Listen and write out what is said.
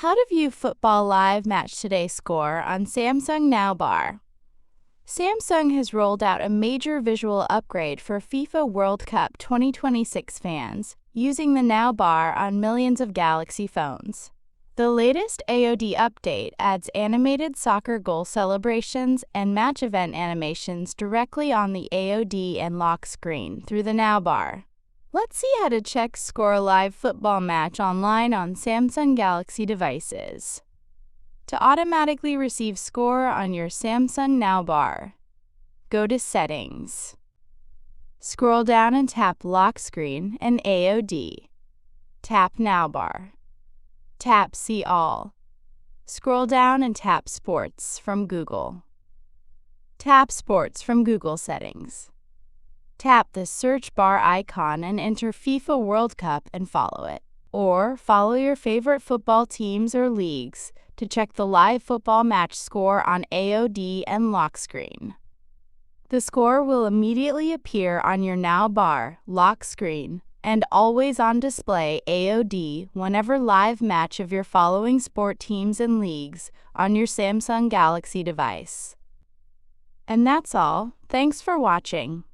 How to view football live match today score on Samsung Now Bar. Samsung has rolled out a major visual upgrade for FIFA World Cup 2026 fans, using the Now Bar on millions of Galaxy phones. The latest AOD update adds animated soccer goal celebrations and match event animations directly on the AOD and lock screen through the Now Bar. Let's see how to check score a live football match online on Samsung Galaxy devices. To automatically receive score on your Samsung Now Bar, go to Settings. Scroll down and tap Lock Screen and AOD. Tap Now Bar. Tap See All. Scroll down and tap Sports from Google. Tap Sports from Google Settings. Tap the search bar icon and enter FIFA World Cup and follow it. Or follow your favorite football teams or leagues to check the live football match score on AOD and lock screen. The score will immediately appear on your Now Bar, lock screen, and always on display AOD whenever live match of your following sport teams and leagues on your Samsung Galaxy device. And that's all. Thanks for watching.